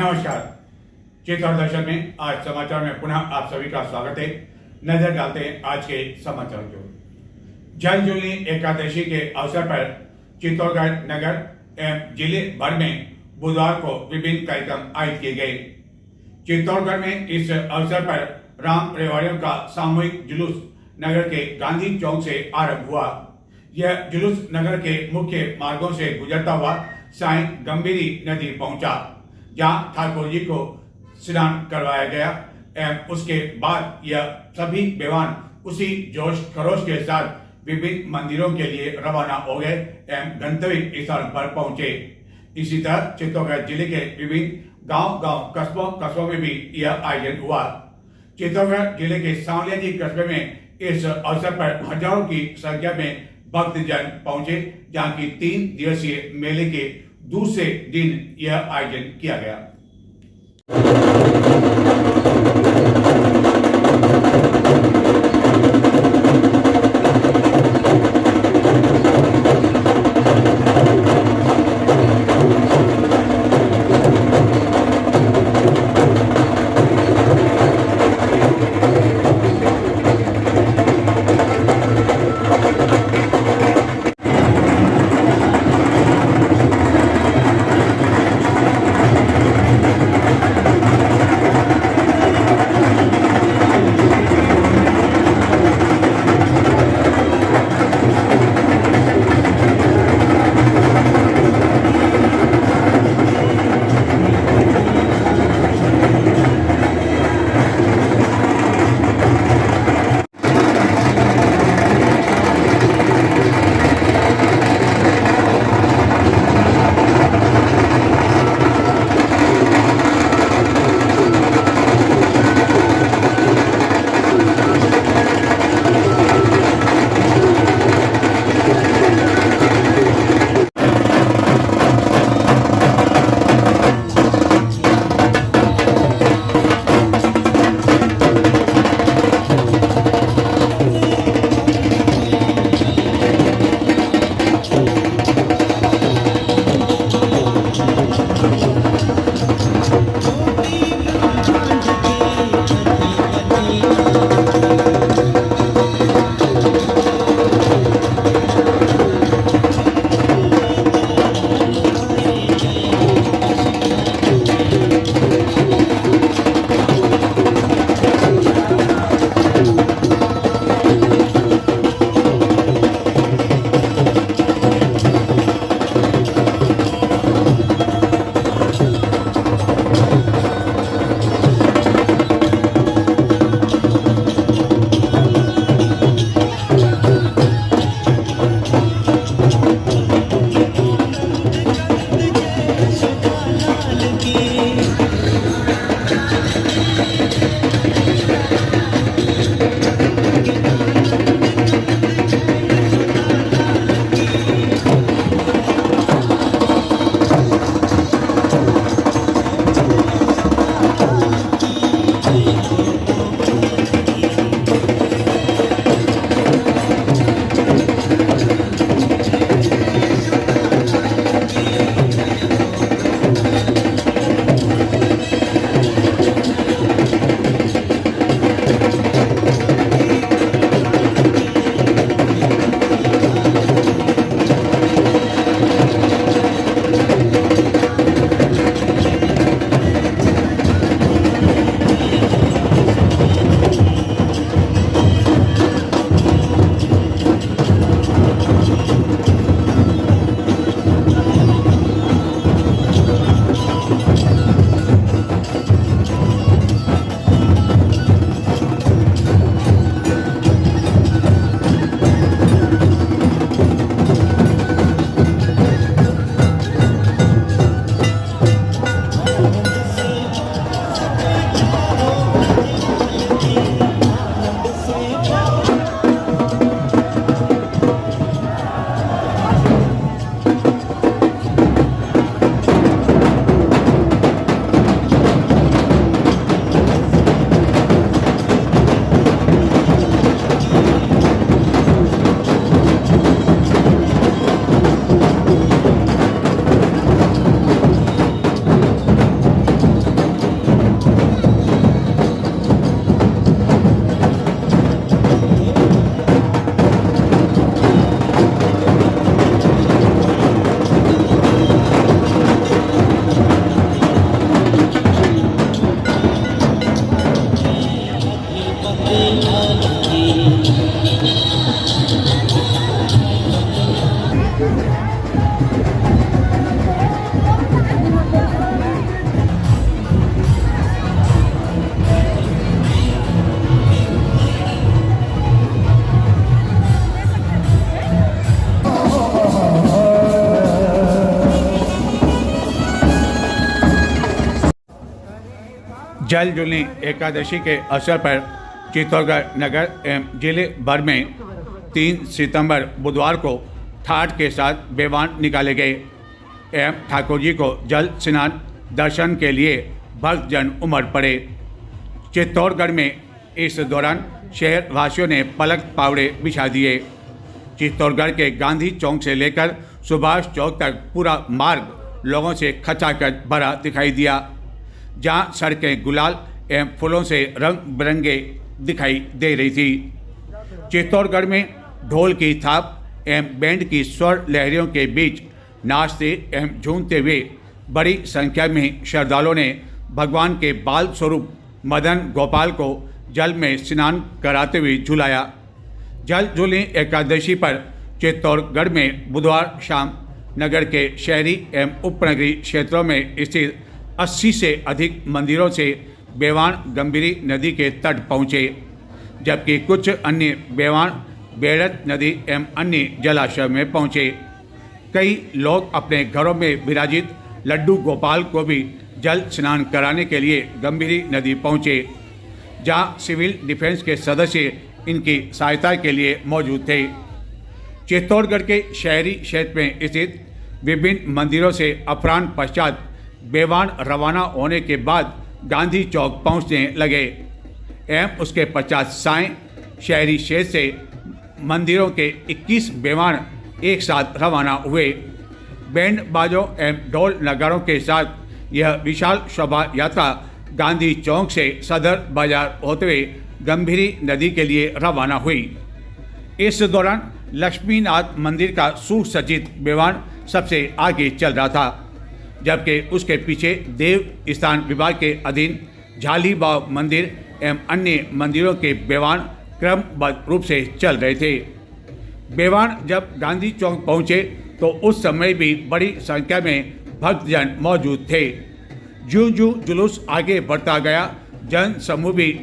नमस्कार। चित्तौड़ दर्शन में आज समाचार में पुनः आप सभी का स्वागत है। नजर डालते हैं आज के समाचार की ओर। जलजूलनी एकादशी के अवसर पर चित्तौड़गढ़ नगर एवं जिले भर में बुधवार को विभिन्न कार्यक्रम आयोजित किए गए। चित्तौड़गढ़ में इस अवसर पर राम रेवाड़ियों का सामूहिक जुलूस नगर के गांधी चौक से आरंभ हुआ। यह जुलूस नगर के मुख्य मार्गों से गुजरता हुआ साई गंभीरी नदी पहुंचा, जहां ठाकुर जी को स्नान करवाया गया एवं उसके बाद यह सभी बेवान उसी जोश खरोश के साथ विभिन्न मंदिरों के लिए रवाना हो गए एवं गंतव्य स्थल पर पहुंचे। इसी तरह चित्तौड़गढ़ जिले के विभिन्न गांव कस्बों में भी यह आयोजन हुआ। चित्तौड़गढ़ जिले के सांवलिया कस्बे में इस अवसर पर हजारों की संख्या में भक्तजन पहुंचे, जहां की 3 दिवसीय मेले के दूसरे दिन यह आयोजन किया गया। जल जुलनी एकादशी के अवसर पर चित्तौड़गढ़ नगर एवं जिले भर में 3 सितंबर बुधवार को ठाठ के साथ बेवान निकाले गए एवं ठाकुर जी को जल स्नान दर्शन के लिए भक्तजन उमड़ पड़े। चित्तौड़गढ़ में इस दौरान शहर वासियों ने पलक पावड़े बिछा दिए। चित्तौड़गढ़ के गांधी चौक से लेकर सुभाष चौक तक पूरा मार्ग लोगों से खचाखच भरा दिखाई दिया, जहां सड़कें गुलाल एवं फूलों से रंग बिरंगे दिखाई दे रही थी। चित्तौड़गढ़ में ढोल की थाप एवं बैंड की स्वर लहरियों के बीच नाचते एवं झूमते हुए बड़ी संख्या में श्रद्धालुओं ने भगवान के बाल स्वरूप मदन गोपाल को जल में स्नान कराते हुए झुलाया। जल जुलनी एकादशी पर चित्तौड़गढ़ में बुधवार शाम नगर के शहरी एवं उपनगरीय क्षेत्रों में स्थित 80 से अधिक मंदिरों से बेवान गंभीरी नदी के तट पहुँचे, जबकि कुछ अन्य बेवान बेड़त नदी एवं अन्य जलाशय में पहुँचे। कई लोग अपने घरों में विराजित लड्डू गोपाल को भी जल स्नान कराने के लिए गंभीरी नदी पहुँचे, जहां सिविल डिफेंस के सदस्य इनकी सहायता के लिए मौजूद थे। चित्तौड़गढ़ के शहरी क्षेत्र में स्थित विभिन्न मंदिरों से अपराह्न पश्चात बेवान रवाना होने के बाद गांधी चौक पहुंचने लगे एवं उसके पश्चात सायं शहरी क्षेत्र से मंदिरों के 21 बेवान एक साथ रवाना हुए। बैंड बाजों एवं ढोल नगाड़ों के साथ यह विशाल शोभा यात्रा गांधी चौक से सदर बाजार होते हुए गंभीरी नदी के लिए रवाना हुई। इस दौरान लक्ष्मीनाथ मंदिर का सुसज्जित बेवान सबसे आगे चल रहा था, जबकि उसके पीछे देव स्थान विभाग के अधीन झालीबाव मंदिर एवं अन्य मंदिरों के बेवान क्रमबद्ध रूप से चल रहे थे। बेवान जब गांधी चौक पहुंचे तो उस समय भी बड़ी संख्या में भक्तजन मौजूद थे। ज्यों ज्यों जुलूस आगे बढ़ता गया, जन समूह भी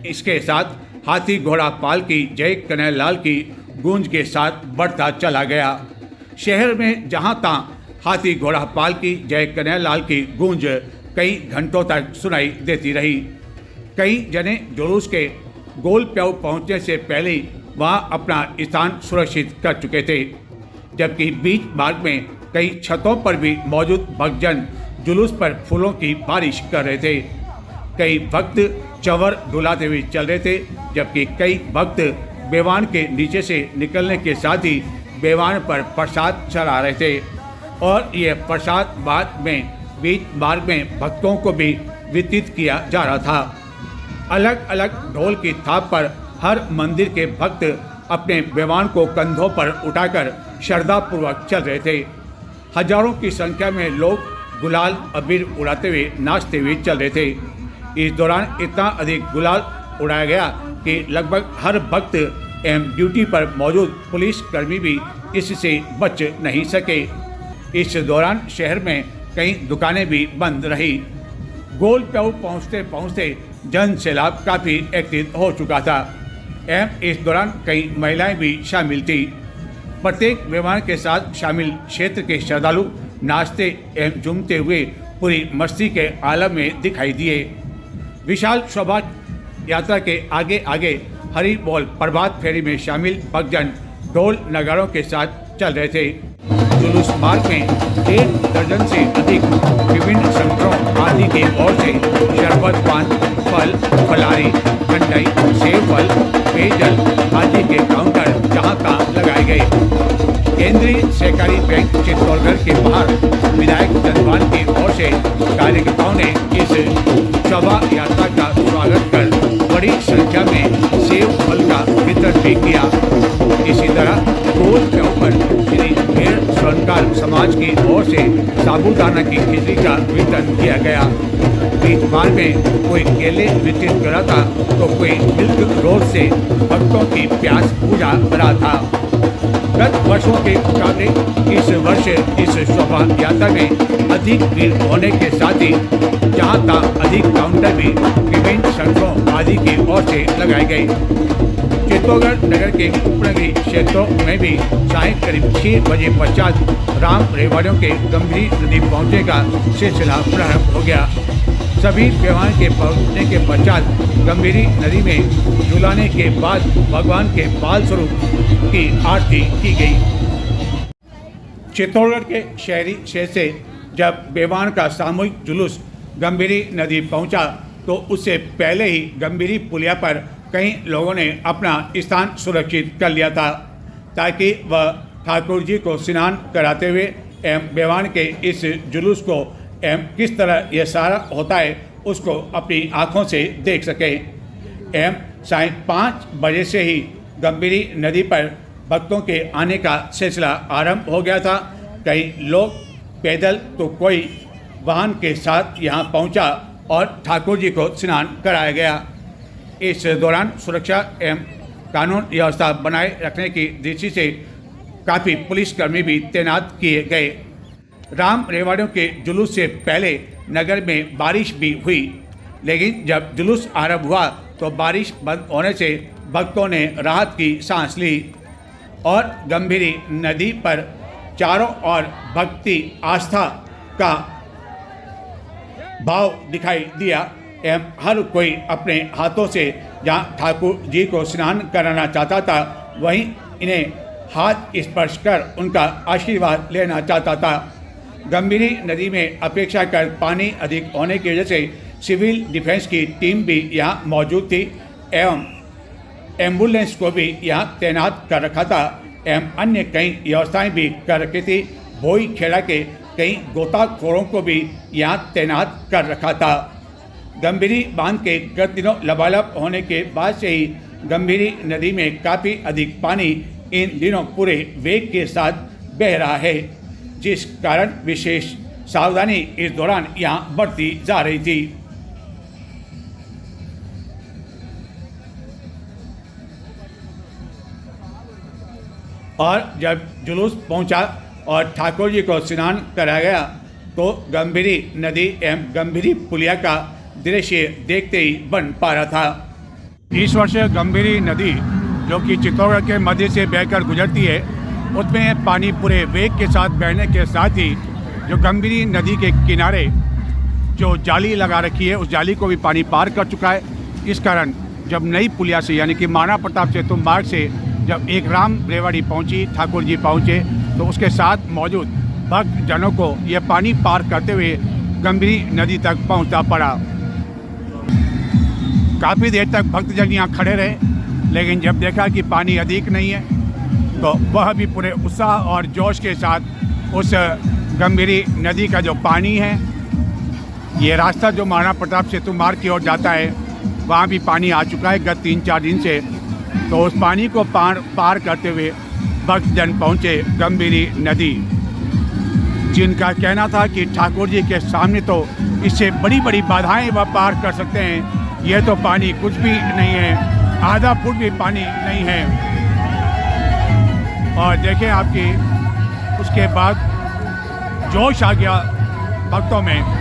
इसके साथ हाथी घोड़ा पाल की जय कन्हैयालाल की गूंज के साथ बढ़ता चला गया। शहर में जहां तहां हाथी घोड़ा पाल की जय कन्हैयालाल की गूंज कई घंटों तक सुनाई देती रही। कई जने जुलूस के गोल प्याऊ पहुंचने से पहले वहां अपना स्थान सुरक्षित कर चुके थे, जबकि बीच मार्ग में कई छतों पर भी मौजूद भक्तजन जुलूस पर फूलों की बारिश कर रहे थे। कई भक्त चंवर डुलाते हुए चल रहे थे, जबकि कई भक्त बेवान के नीचे से निकलने के साथ ही बेवान पर प्रसाद चढ़ा रहे थे और यह प्रसाद बाद में बीच मार्ग में भक्तों को भी वितरित किया जा रहा था। अलग अलग ढोल की थाप पर हर मंदिर के भक्त अपने बेवान को कंधों पर उठाकर श्रद्धापूर्वक चल रहे थे। हजारों की संख्या में लोग गुलाल अबीर उड़ाते हुए नाचते हुए चल रहे थे। इस दौरान इतना अधिक गुलाल उड़ाया गया कि लगभग हर भक्त एवं ड्यूटी पर मौजूद पुलिस कर्मी भी इससे बच नहीं सके। इस दौरान शहर में कई दुकानें भी बंद रही। गोल प्याऊ पहुँचते पहुँचते जन सैलाब काफ़ी एक्टिव हो चुका था एवं इस दौरान कई महिलाएं भी शामिल थी। प्रत्येक बेवान के साथ शामिल क्षेत्र के श्रद्धालु नाचते एवं झूमते हुए पूरी मस्ती के आलम में दिखाई दिए। विशाल शोभा यात्रा के आगे आगे हरि बोल प्रभात फेरी में शामिल भक्तजन ढोल नगाड़ों के साथ चल रहे थे। जुलूस मार्ग में 1 दर्जन से अधिक विभिन्न संगठनों आदि की ओर से शरबत पान, फल, फलारी, ठंडाई, सेब फल, पेयजल आदि के काउंटर जहां तहां लगाए गए। केंद्रीय सहकारी बैंक चित्तौड़गढ़ के बाहर विधायक चंद्रभान की ओर से कार्यकर्ताओं ने इस शोभा यात्रा का स्वागत कर बड़ी संख्या में सेब फल का वितरण भी किया। इसी तरह गोल चौक पर श्री भेड़ स्वर्णकार समाज की ओर से साबूदाना की खिचड़ी का वितरण किया गया। बीच मार्ग में कोई केले वितरित कर रहा था तो कोई मिल्क रोज से भक्तों की प्यास बुझा रहा था। गत वर्षों के मुकाबले इस वर्ष इस शोभा यात्रा में अधिक भीड़ होने के साथ ही जहां तहां अधिक काउंटर भी विभिन्न संगठनों आदि की ओर से लगाए गए। चित्तौड़गढ़ नगर के उपनगरीय क्षेत्रों में भी सायं करीब 6 बजे पश्चात राम रेवाड़ियों के गंभीर नदी पहुंचने का सिलसिला प्रारंभ हो गया। सभी बेवान के पहुँचने के पश्चात गंभीरी नदी में झुलाने के बाद भगवान के बाल स्वरूप की आरती की गई। चित्तौड़गढ़ के शहरी क्षेत्र से जब बेवान का सामूहिक जुलूस गंभीरी नदी पहुंचा तो उससे पहले ही गंभीरी पुलिया पर कई लोगों ने अपना स्थान सुरक्षित कर लिया था ताकि वह ठाकुर जी को स्नान कराते हुए एवं बेवान के इस जुलूस को एवं किस तरह यह सारा होता है उसको अपनी आँखों से देख सके। एवं साढ़े 5 बजे से ही गंभीरी नदी पर भक्तों के आने का सिलसिला आरंभ हो गया था। कई लोग पैदल तो कोई वाहन के साथ यहाँ पहुँचा और ठाकुर जी को स्नान कराया गया। इस दौरान सुरक्षा एवं कानून व्यवस्था बनाए रखने की दृष्टि से काफ़ी पुलिसकर्मी भी तैनात किए गए। राम रेवाड़ियों के जुलूस से पहले नगर में बारिश भी हुई, लेकिन जब जुलूस आरंभ हुआ तो बारिश बंद होने से भक्तों ने राहत की सांस ली और गंभीरी नदी पर चारों ओर भक्ति आस्था का भाव दिखाई दिया एवं हर कोई अपने हाथों से जहाँ ठाकुर जी को स्नान कराना चाहता था वहीं इन्हें हाथ स्पर्श कर उनका आशीर्वाद लेना चाहता था। गंभीरी नदी में अपेक्षाकृत पानी अधिक होने की वजह से सिविल डिफेंस की टीम भी यहाँ मौजूद थी एवं एम्बुलेंस को भी यहाँ तैनात कर रखा था एवं अन्य कई व्यवस्थाएं भी कर रखी थी। भोई खेड़ा के कई गोताखोरों को भी यहाँ तैनात कर रखा था। गंभीरी बांध के गत दिनों लबालब होने के बाद से ही गंभीरी नदी में काफ़ी अधिक पानी इन दिनों पूरे वेग के साथ बह रहा है, जिस कारण विशेष सावधानी इस दौरान यहाँ बरती जा रही थी। और जब जुलूस पहुंचा और ठाकुर जी को स्नान कराया गया तो गंभीरी नदी एवं गंभीरी पुलिया का दृश्य देखते ही बन पा रहा था। इस वर्ष गंभीरी नदी जो कि चित्तौड़गढ़ के मध्य से बहकर गुजरती है उसमें पानी पूरे वेग के साथ बहने के साथ ही जो गंभीरी नदी के किनारे जो जाली लगा रखी है उस जाली को भी पानी पार कर चुका है। इस कारण जब नई पुलिया से यानी कि महाराणा प्रताप सेतु मार्ग से जब एक राम रेवाड़ी पहुंची, ठाकुर जी पहुंचे तो उसके साथ मौजूद भक्त जनों को यह पानी पार करते हुए गंभीरी नदी तक पहुंचना पड़ा। काफ़ी देर तक भक्तजन यहाँ खड़े रहे, लेकिन जब देखा कि पानी अधिक नहीं है तो वह भी पूरे उत्साह और जोश के साथ उस गंभीरी नदी का जो पानी है, ये रास्ता जो महाराणा प्रताप सेतु मार्ग की ओर जाता है वहाँ भी पानी आ चुका है गत 3-4 दिन से। तो उस पानी को पार करते हुए भक्तजन पहुँचे गंभीरी नदी, जिनका कहना था कि ठाकुर जी के सामने तो इससे बड़ी बड़ी बाधाएं वह पार कर सकते हैं, यह तो पानी कुछ भी नहीं है, आधा फुट भी पानी नहीं है। और देखें आपकी उसके बाद जोश आ गया भक्तों में।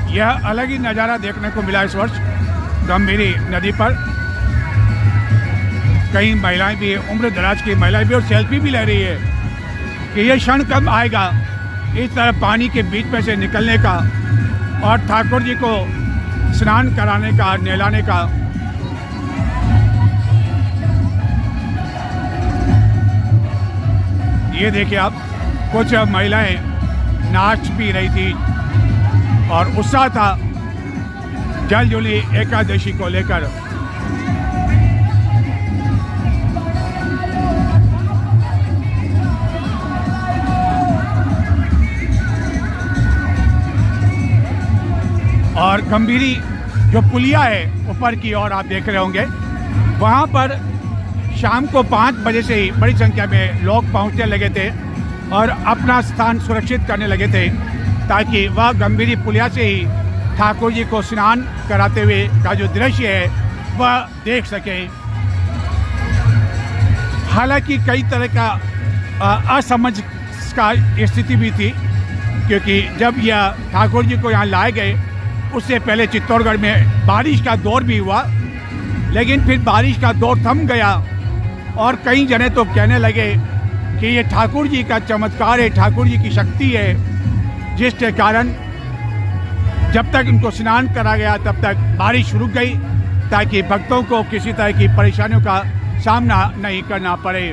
यह अलग ही नज़ारा देखने को मिला इस वर्ष गंभीरी नदी पर। कई महिलाएं भी, उम्र दराज की महिलाएं भी और सेल्फी भी ले रही है कि यह क्षण कब आएगा इस तरह पानी के बीच में से निकलने का और ठाकुर जी को स्नान कराने का, नहलाने का। ये देखिए आप, कुछ महिलाएं नाच भी रही थी और उत्साह था जल जुली एकादशी को लेकर। और गंभीरी जो पुलिया है ऊपर की ओर आप देख रहे होंगे, वहाँ पर शाम को 5 बजे से ही बड़ी संख्या में लोग पहुँचने लगे थे और अपना स्थान सुरक्षित करने लगे थे ताकि वह गंभीरी पुलिया से ही ठाकुर जी को स्नान कराते हुए का जो दृश्य है वह देख सकें। हालांकि कई तरह का असमझ का स्थिति भी थी, क्योंकि जब यह ठाकुर जी को यहाँ लाए गए उससे पहले चित्तौड़गढ़ में बारिश का दौर भी हुआ, लेकिन फिर बारिश का दौर थम गया और कई जने तो कहने लगे कि ये ठाकुर जी का चमत्कार है, ठाकुर जी की शक्ति है, जिसके कारण जब तक इनको स्नान करा गया तब तक बारिश रुक गई, ताकि भक्तों को किसी तरह की परेशानियों का सामना नहीं करना पड़े।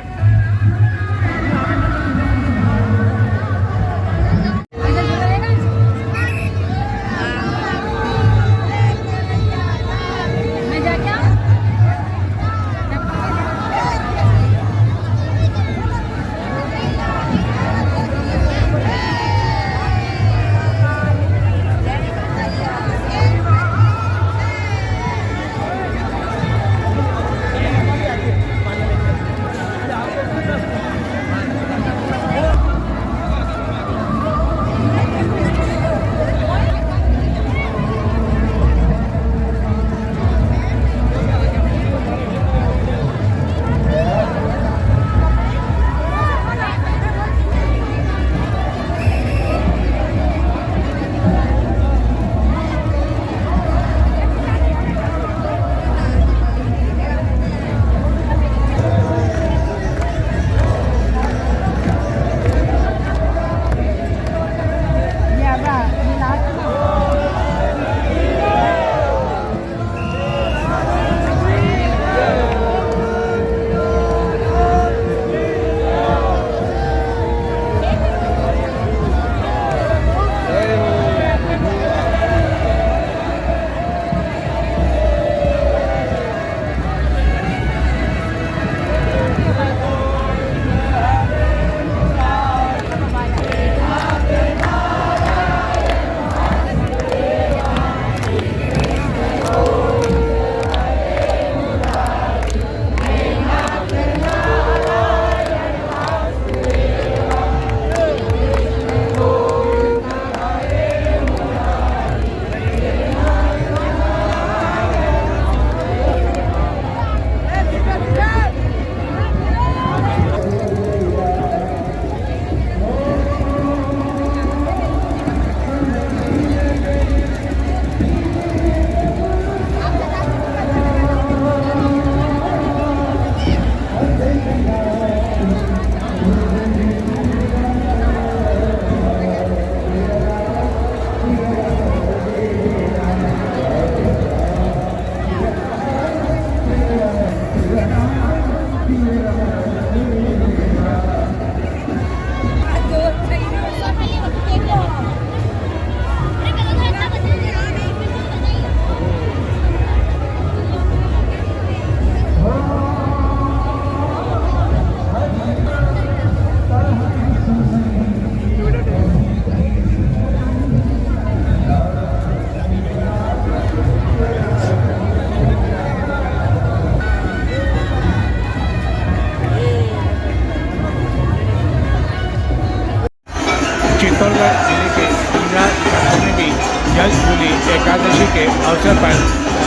चित्तौड़गढ़ जिले के इंदिरा शहर में भी जल जूली एकादशी के अवसर पर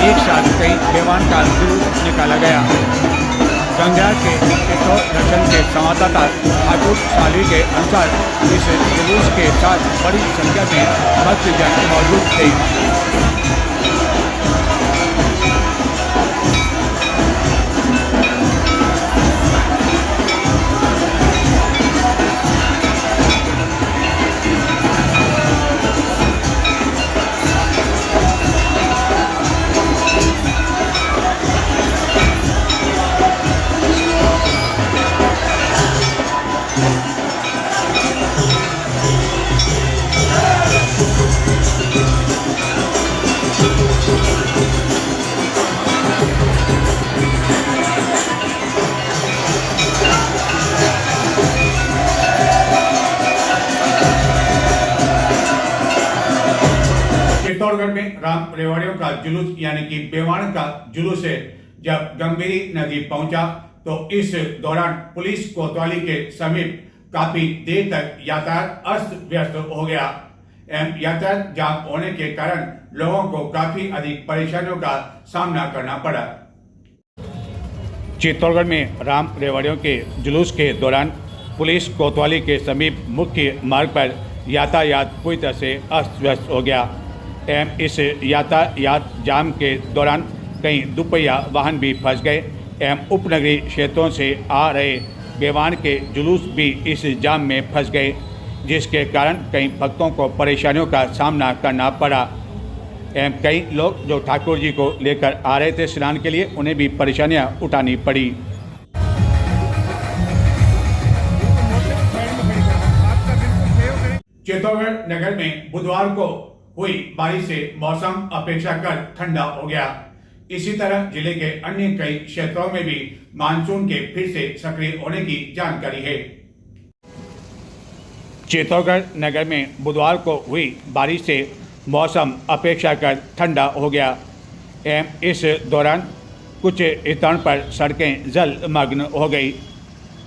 एक साथ कई देवान का जुलूस निकाला गया। गंगा के चित्तौड़ दर्शन के संवाददाता ठाकुर साली के अनुसार इस जुलूस के साथ बड़ी संख्या में भक्तजन मौजूद थे। चित्तौड़गढ़ में राम रेवाड़ियों का जुलूस यानी कि बेवाण का जुलूस है जब गंभीरी नदी पहुंचा तो इस दौरान पुलिस कोतवाली के समीप काफी देर तक यातायात अस्त व्यस्त हो गया। यातायात जाम होने के कारण लोगों को काफी अधिक परेशानियों का सामना करना पड़ा। चित्तौड़गढ़ में राम रेवाड़ियों के जुलूस के दौरान पुलिस कोतवाली के समीप मुख्य मार्ग पर यातायात पूरी तरह से अस्त व्यस्त हो गया। एवं इस यातायात जाम के दौरान कई दुपहिया वाहन भी फंस गए एवं उपनगरीय क्षेत्रों से आ रहे बेवान के जुलूस भी इस जाम में फंस गए, जिसके कारण कई भक्तों को परेशानियों का सामना करना पड़ा एवं कई लोग जो ठाकुर जी को लेकर आ रहे थे स्नान के लिए, उन्हें भी परेशानियां उठानी पड़ी। चित्तौड़गढ़ नगर में बुधवार को हुई बारिश से मौसम अपेक्षाकृत ठंडा हो गया। इसी तरह जिले के अन्य कई क्षेत्रों में भी मानसून के फिर से सक्रिय होने की जानकारी है। चित्तौड़गढ़ नगर में बुधवार को हुई बारिश से मौसम अपेक्षाकृत ठंडा हो गया एवं इस दौरान कुछ स्थानों पर सड़कें जलमग्न हो गई।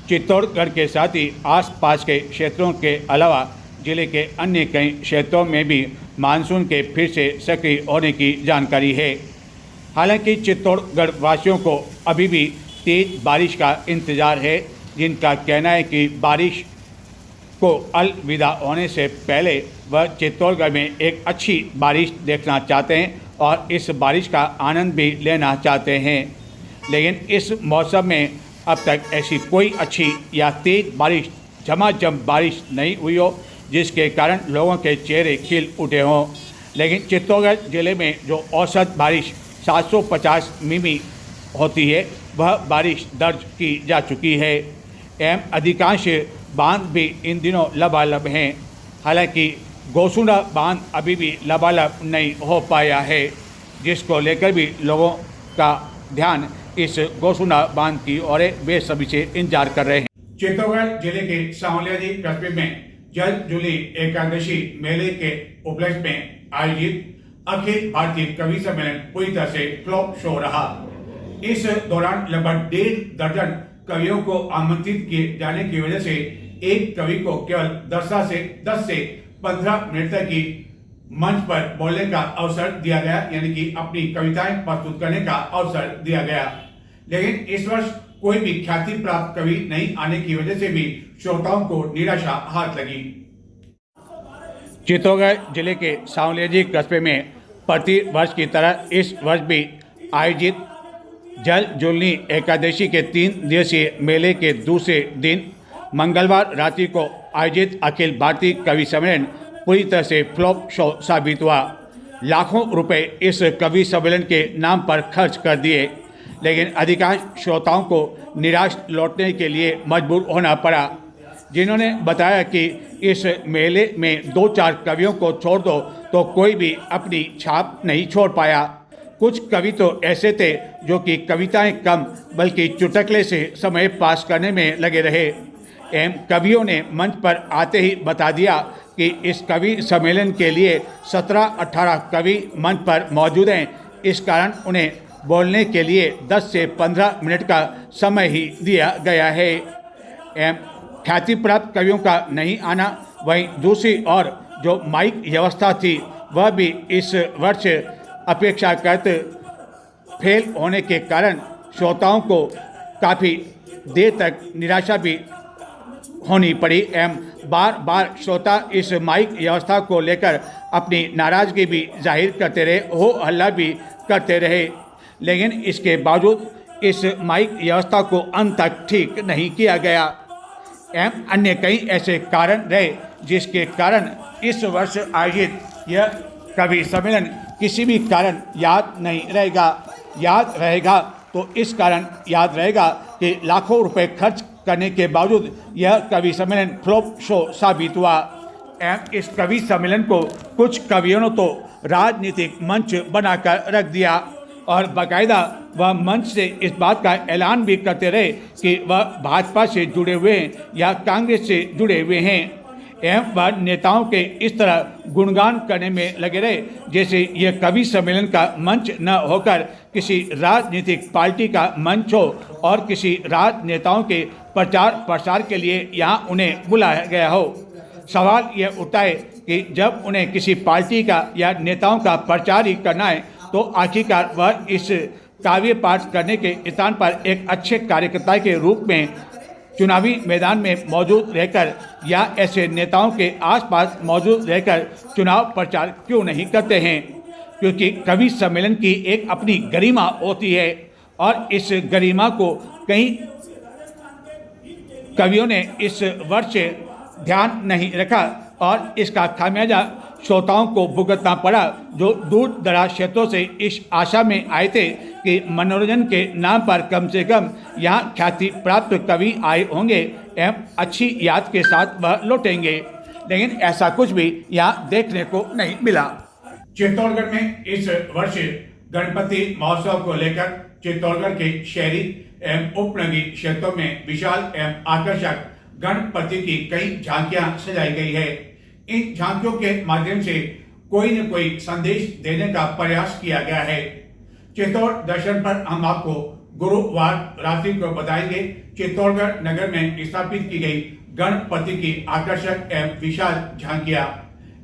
चित्तौड़गढ़ के साथ ही आसपास के क्षेत्रों के अलावा जिले के अन्य कई क्षेत्रों में भी मानसून के फिर से सक्रिय होने की जानकारी है। हालांकि चित्तौड़गढ़ वासियों को अभी भी तेज बारिश का इंतजार है, जिनका कहना है कि बारिश को अलविदा होने से पहले वह चित्तौड़गढ़ में एक अच्छी बारिश देखना चाहते हैं और इस बारिश का आनंद भी लेना चाहते हैं। लेकिन इस मौसम में अब तक ऐसी कोई अच्छी या तेज बारिश, झमाझम बारिश नहीं हुई हो, जिसके कारण लोगों के चेहरे खिल उठे हों। लेकिन चित्तौड़गढ़ जिले में जो औसत बारिश 750 मिमी होती है, वह बारिश दर्ज की जा चुकी है एवं अधिकांश बांध भी इन दिनों लबालब हैं। हालांकि गोसुंडा बांध अभी भी लबालब नहीं हो पाया है, जिसको लेकर भी लोगों का ध्यान इस गोसुंडा बांध की ओर बेसब्री से इंतजार कर रहे हैं। चित्तौड़गढ़ जिले के सांवलियाजी कस्बे में जल जुली एकादशी मेले के उपलक्ष्य में आयोजित अखिल भारतीय कवि सम्मेलन पूरी तरह से फ्लॉप शो रहा। इस दौरान लगभग 1.5 दर्जन कवियों को आमंत्रित किए जाने की वजह से एक कवि को केवल 10 से 15 मिनट तक की मंच पर बोलने का अवसर दिया गया, यानी कि अपनी कविताएं प्रस्तुत करने का अवसर दिया गया। लेकिन इस वर्ष कोई भी ख्याति प्राप्त कवि नहीं आने की वजह से भी श्रोताओं को निराशा हाथ लगी। चित्तौड़गढ़ जिले के सांवलियाजी कस्बे में प्रति वर्ष की तरह इस वर्ष भी आयोजित जल जुलनी एकादशी के 3 दिवसीय मेले के दूसरे दिन मंगलवार रात्रि को आयोजित अखिल भारतीय कवि सम्मेलन पूरी तरह से फ्लॉप शो साबित हुआ। लाखों रुपए इस कवि सम्मेलन के नाम पर खर्च कर दिए, लेकिन अधिकांश श्रोताओं को निराश लौटने के लिए मजबूर होना पड़ा, जिन्होंने बताया कि इस मेले में 2-4 कवियों को छोड़ दो तो कोई भी अपनी छाप नहीं छोड़ पाया। कुछ कवि तो ऐसे थे जो कि कविताएं कम बल्कि चुटकुले से समय पास करने में लगे रहे एवं कवियों ने मंच पर आते ही बता दिया कि इस कवि सम्मेलन के लिए 17-18 कवि मंच पर मौजूद हैं। इस कारण उन्हें बोलने के लिए 10 से 15 मिनट का समय ही दिया गया है एवं ख्याति प्राप्त कवियों का नहीं आना, वहीं दूसरी ओर जो माइक व्यवस्था थी वह भी इस वर्ष अपेक्षाकृत फेल होने के कारण श्रोताओं को काफ़ी देर तक निराशा भी होनी पड़ी एवं बार बार श्रोता इस माइक व्यवस्था को लेकर अपनी नाराज़गी भी जाहिर करते रहे, हो हल्ला भी करते रहे। लेकिन इसके बावजूद इस माइक व्यवस्था को अंत तक ठीक नहीं किया गया एवं अन्य कई ऐसे कारण रहे जिसके कारण इस वर्ष आयोजित यह कवि सम्मेलन किसी भी कारण याद नहीं रहेगा। याद रहेगा तो इस कारण याद रहेगा कि लाखों रुपए खर्च करने के बावजूद यह कवि सम्मेलन फ्लॉप शो साबित हुआ एवं इस कवि सम्मेलन को कुछ कवियों ने तो राजनीतिक मंच बनाकर रख दिया और बाकायदा वह मंच से इस बात का ऐलान भी करते रहे कि वह भाजपा से जुड़े हुए हैं या कांग्रेस से जुड़े हुए हैं एवं वह नेताओं के इस तरह गुणगान करने में लगे रहे जैसे यह कवि सम्मेलन का मंच न होकर किसी राजनीतिक पार्टी का मंच हो और किसी राजनेताओं के प्रचार प्रसार के लिए यहाँ उन्हें बुलाया गया हो। सवाल यह उठता है कि जब उन्हें किसी पार्टी का या नेताओं का प्रचार ही करना है तो आखिरकार वह इस काव्य पाठ करने के स्थान पर एक अच्छे कार्यकर्ता के रूप में चुनावी मैदान में मौजूद रहकर या ऐसे नेताओं के आसपास मौजूद रहकर चुनाव प्रचार क्यों नहीं करते हैं, क्योंकि कवि सम्मेलन की एक अपनी गरिमा होती है और इस गरिमा को कई कवियों ने इस वर्ष ध्यान नहीं रखा और इसका खामियाजा श्रोताओं को भुगतना पड़ा, जो दूर दराज क्षेत्रों से इस आशा में आए थे कि मनोरंजन के नाम पर कम से कम यहाँ ख्याति प्राप्त कवि आए होंगे एवं अच्छी याद के साथ वह लौटेंगे, लेकिन ऐसा कुछ भी यहाँ देखने को नहीं मिला। चित्तौड़गढ़ में इस वर्ष गणपति महोत्सव को लेकर चित्तौड़गढ़ के शहरी एवं उपनगरीय क्षेत्रों में विशाल एवं आकर्षक गणपति की कई झांकियां सजाई गई है। इन झांकियों के माध्यम से कोई न कोई संदेश देने का प्रयास किया गया है। चित्तौड़ दर्शन पर हम आपको गुरुवार रात्रि को बताएंगे चित्तौड़गढ़ नगर में स्थापित की गई गणपति की आकर्षक एवं विशाल झांकियां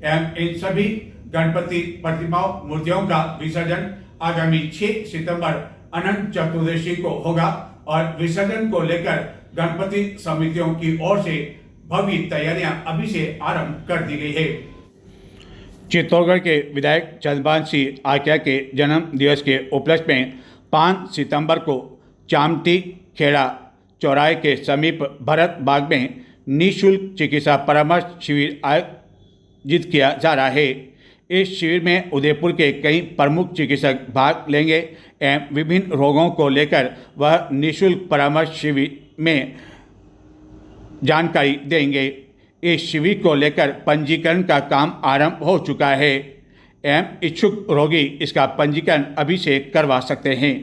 एवं इन सभी गणपति प्रतिमाओं मूर्तियों का विसर्जन आगामी 6 सितंबर अनंत चतुर्दशी को होगा और विसर्जन को लेकर गणपति समितियों की ओर से भव्य तैयारियां अभी से आरंभ कर दी गई है। चित्तौड़गढ़ के विधायक चंद्रभान सिंह आर्या के जन्म दिवस के उपलक्ष्य में 5 सितंबर को चामटी खेड़ा चौराहे के समीप भरत बाग में निःशुल्क चिकित्सा परामर्श शिविर आयोजित किया जा रहा है। इस शिविर में उदयपुर के कई प्रमुख चिकित्सक भाग लेंगे एवं विभिन्न रोगों को लेकर वह निःशुल्क परामर्श शिविर में जानकारी देंगे। इस शिविर को लेकर पंजीकरण का काम आरंभ हो चुका है एवं इच्छुक रोगी इसका पंजीकरण अभी से करवा सकते हैं।